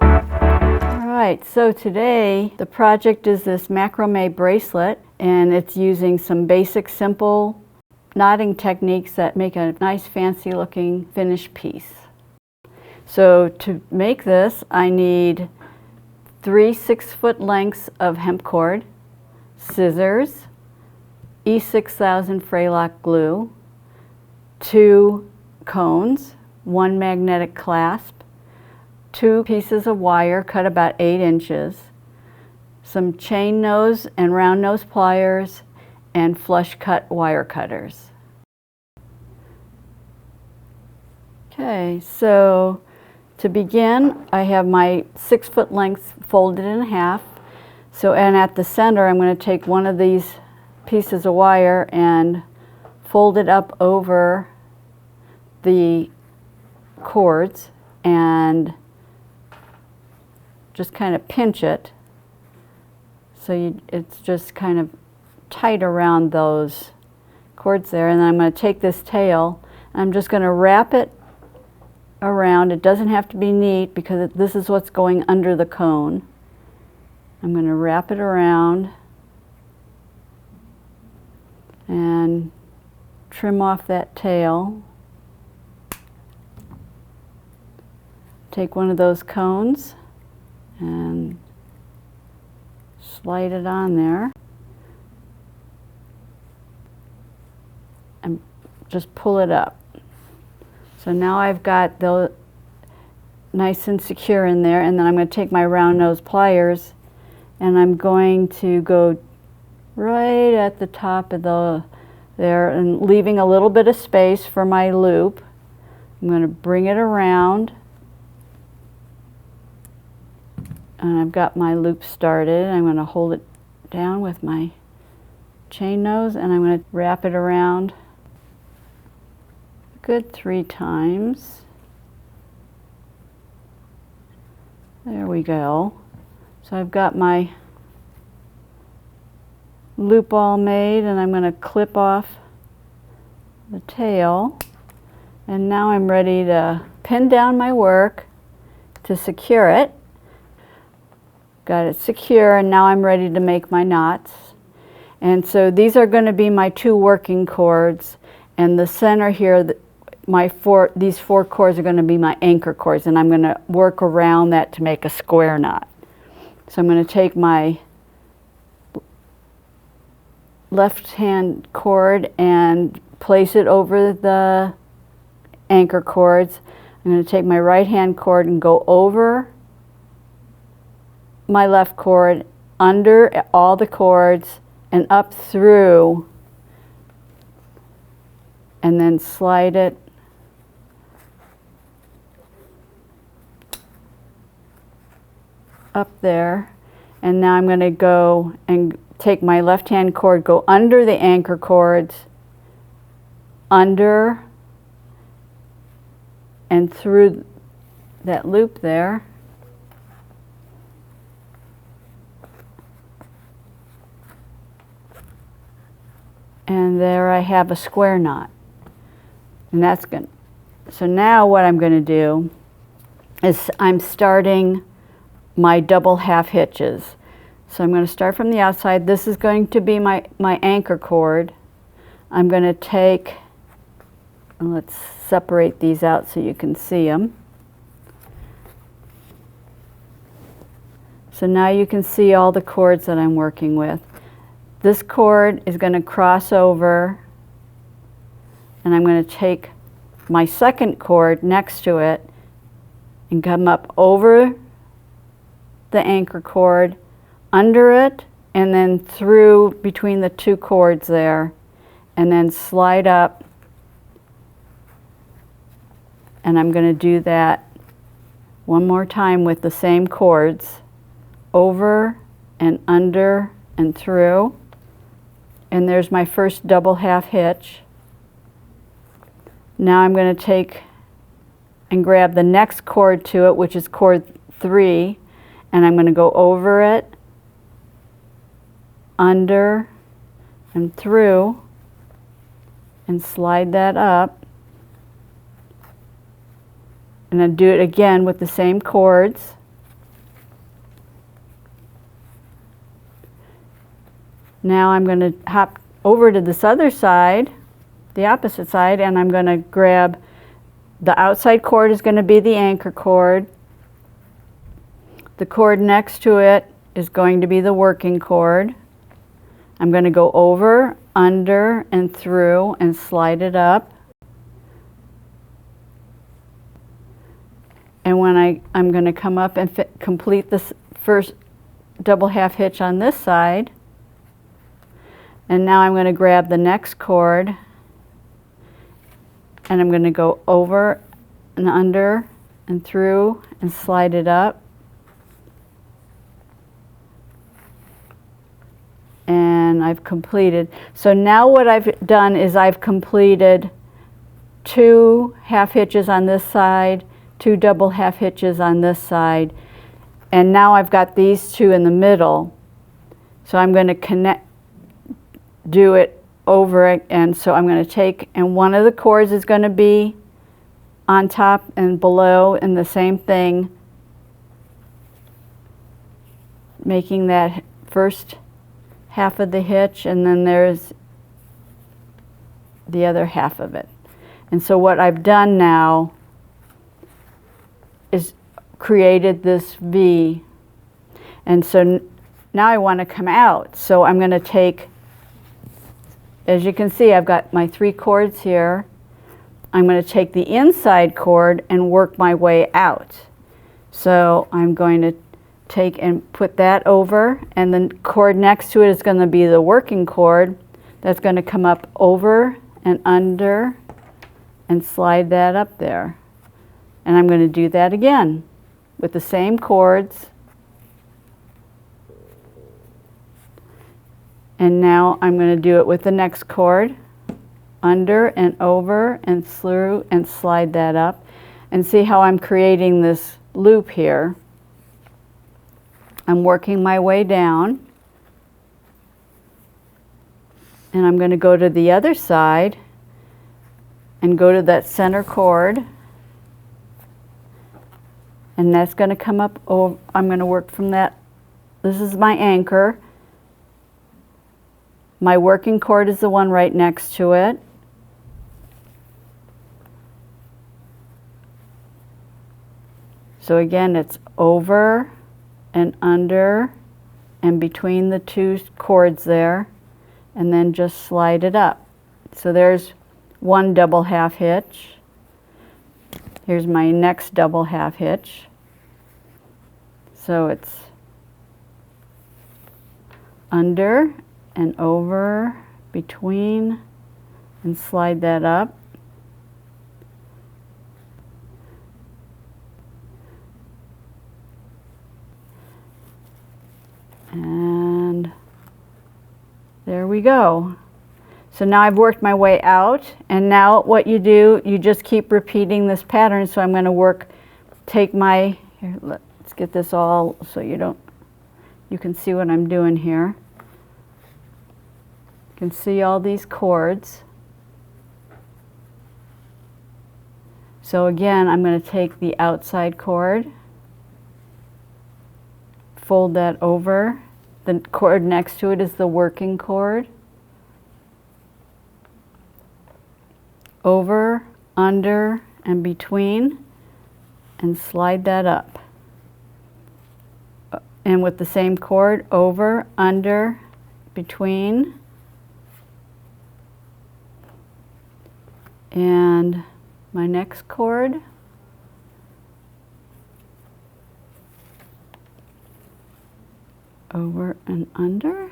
Alright, so today the project is this macrame bracelet, and it's using some basic simple knotting techniques that make a nice fancy looking finished piece. So to make this, I need 3 6-foot lengths of hemp cord, scissors, E6000 Fraylock glue, 2 cones, 1 magnetic clasp, 2 pieces of wire cut about 8 inches, some chain nose and round nose pliers, and flush cut wire cutters. Okay, so to begin, I have my 6-foot length folded in half. So, and at the center, I'm going to take one of these pieces of wire and fold it up over the cords and just kind of pinch it so it's just kind of tight around those cords there. And then I'm going to take this tail and I'm just going to wrap it around. It doesn't have to be neat because this is what's going under the cone. I'm going to wrap it around and trim off that tail. Take one of those cones and slide it on there and just pull it up. So now I've got those nice and secure in there, and then I'm going to take my round nose pliers and I'm going to go right at the top of there and leaving a little bit of space for my loop. I'm going to bring it around and I've got my loop started. I'm going to hold it down with my chain nose and I'm going to wrap it around a good 3 times. There we go. So I've got my loop all made and I'm going to clip off the tail, and now I'm ready to pin down my work to secure it. Got it secure, and now I'm ready to make my knots. And so these are going to be my 2 working cords, and the center here, these 4 cords are going to be my anchor cords, and I'm going to work around that to make a square knot. So I'm going to take my left hand cord and place it over the anchor cords. I'm going to take my right hand cord and go over my left cord, under all the cords, and up through, and then slide it up there. And now I'm going to go and take my left hand cord, go under the anchor cords, under and through that loop there. And there I have a square knot. And that's good. So now what I'm going to do is I'm starting my double half hitches. So I'm going to start from the outside. This is going to be my anchor cord. I'm going to take, and let's separate these out so you can see them. So now you can see all the cords that I'm working with. This cord is going to cross over, and I'm going to take my second cord next to it and come up over the anchor cord, under it, and then through between the 2 cords there, and then slide up. And I'm going to do that one more time with the same cords, over and under and through. And there's my first double half hitch. Now I'm going to take and grab the next cord to it, which is cord 3, and I'm going to go over it, under and through, and slide that up. And then do it again with the same cords. Now I'm going to hop over to this other side, the opposite side, and I'm going to grab the outside cord is going to be the anchor cord. The cord next to it is going to be the working cord. I'm going to go over, under, and through and slide it up. And when I'm going to come up and complete this first double half hitch on this side. And now I'm going to grab the next cord and I'm going to go over and under and through and slide it up. And I've completed. So now what I've done is I've completed 2 half hitches on this side, 2 double half hitches on this side, and now I've got these 2 in the middle. So I'm going to do it over it, and so I'm going to take, and one of the cords is going to be on top and below, and the same thing, making that first half of the hitch, and then there's the other half of it. And so what I've done now is created this V, and so now I want to come out. So I'm going to take, as you can see, I've got my 3 cords here. I'm going to take the inside cord and work my way out. So I'm going to take and put that over, and the cord next to it is going to be the working cord. That's going to come up over and under and slide that up there. And I'm going to do that again with the same cords. And now I'm going to do it with the next cord, under and over and through and slide that up. And see how I'm creating this loop here. I'm working my way down. And I'm going to go to the other side and go to that center cord. And that's going to come up over. I'm going to work from that. This is my anchor. My working cord is the one right next to it. So again, it's over and under and between the 2 cords there, and then just slide it up. So there's 1 double half hitch. Here's my next double half hitch. So it's under and over, between, and slide that up. And there we go. So now I've worked my way out, and now what you do, you just keep repeating this pattern. So I'm going to take my, here, let's get this all so you can see what I'm doing here. You can see all these cords. So again, I'm going to take the outside cord, fold that over. The cord next to it is the working cord. Over, under, and between, and slide that up. And with the same cord, over, under, between, and my next cord, over and under,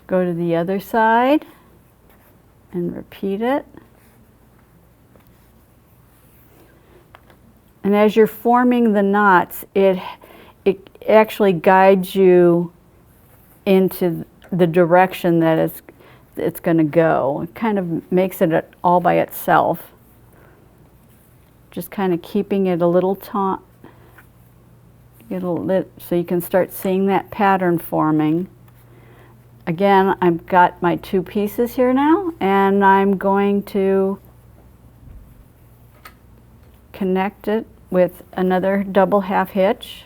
go to the other side and repeat it. And as you're forming the knots, it actually guides you into the direction that it's going to go. It kind of makes it all by itself. Just kind of keeping it a little taut, so you can start seeing that pattern forming. again, I've got my 2 pieces here now, and I'm going to connect it with another double half hitch.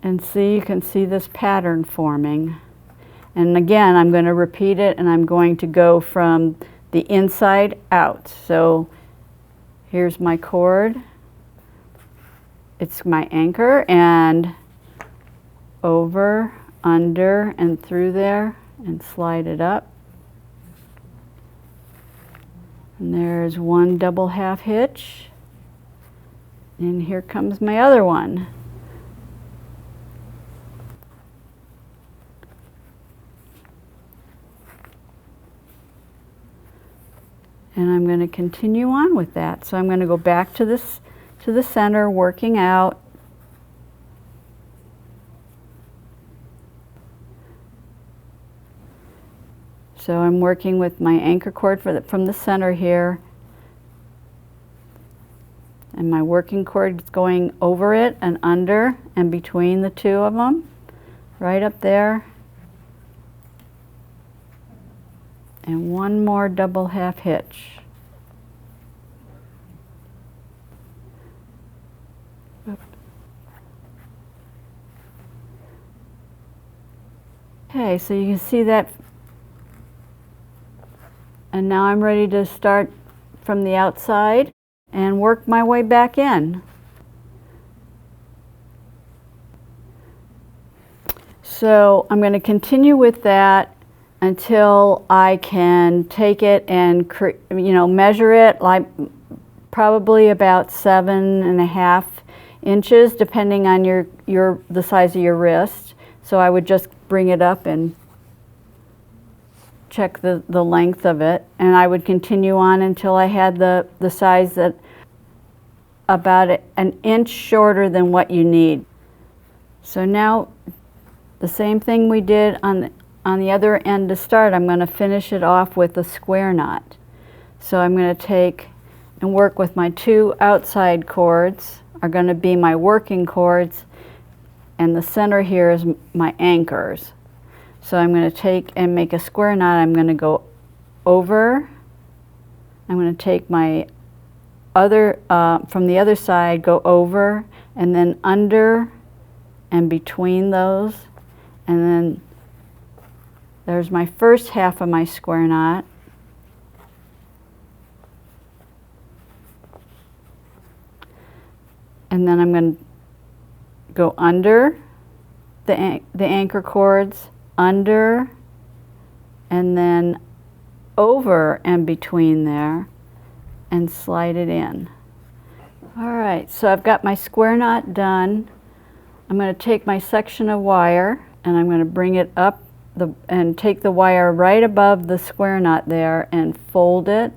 And see, you can see this pattern forming. And again, I'm going to repeat it, and I'm going to go from the inside out. So here's my cord. It's my anchor, and over, under, and through there, and slide it up. And there's one double half hitch. And here comes my other one. And I'm going to continue on with that. So I'm going to go back to this, to the center, working out. So I'm working with my anchor cord from the center here. And my working cord is going over it and under and between the 2 of them, right up there. And one more double half hitch. Okay, so you can see that. And now I'm ready to start from the outside and work my way back in. So I'm going to continue with that until I can take it and measure it, like probably about 7.5 inches, depending on the size of your wrist. So I would just bring it up and check the length of it, and I would continue on until I had the size that about an inch shorter than what you need. So now the same thing we did on the other end to start, I'm going to finish it off with a square knot. So I'm going to take and work with my 2 outside cords are going to be my working cords, and the center here is my anchors. So I'm going to take and make a square knot. I'm going to go over. I'm going to take my other, from the other side, go over, and then under and between those. And then there's my first half of my square knot. And then I'm going to go under the anchor cords, under, and then over and between there, and slide it in. All right, so I've got my square knot done. I'm going to take my section of wire, and I'm going to bring it up and take the wire right above the square knot there and fold it.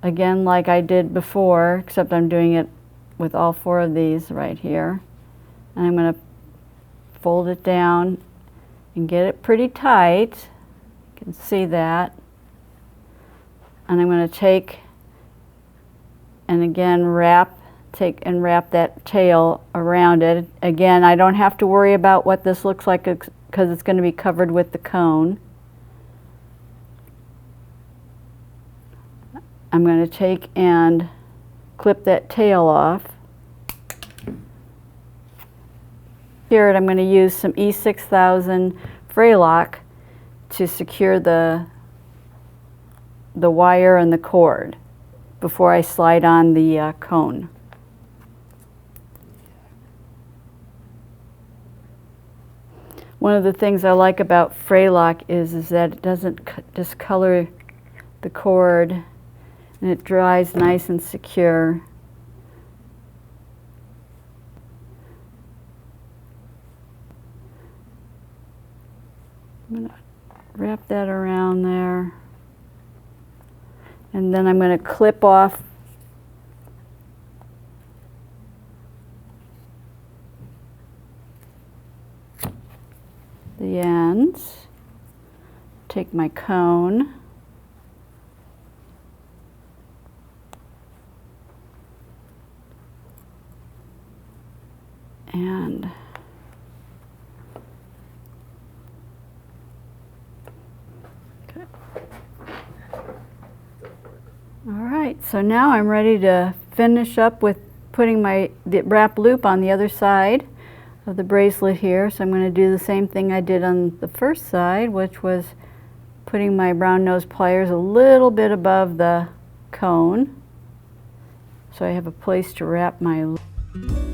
Again, like I did before, except I'm doing it with all 4 of these right here. And I'm going to fold it down and get it pretty tight. You can see that. And I'm going to take and again wrap that tail around it. Again, I don't have to worry about what this looks like because it's going to be covered with the cone. I'm going to take and clip that tail off. Here I'm going to use some E6000 Fraylock to secure the wire and the cord before I slide on the cone. One of the things I like about Fraylock is that it doesn't discolor the cord, and it dries nice and secure. I'm going to wrap that around there, and then I'm going to clip off the ends, take my cone, All right, so now I'm ready to finish up with putting the wrap loop on the other side of the bracelet here. So I'm going to do the same thing I did on the first side, which was putting my brown nose pliers a little bit above the cone so I have a place to wrap my loop.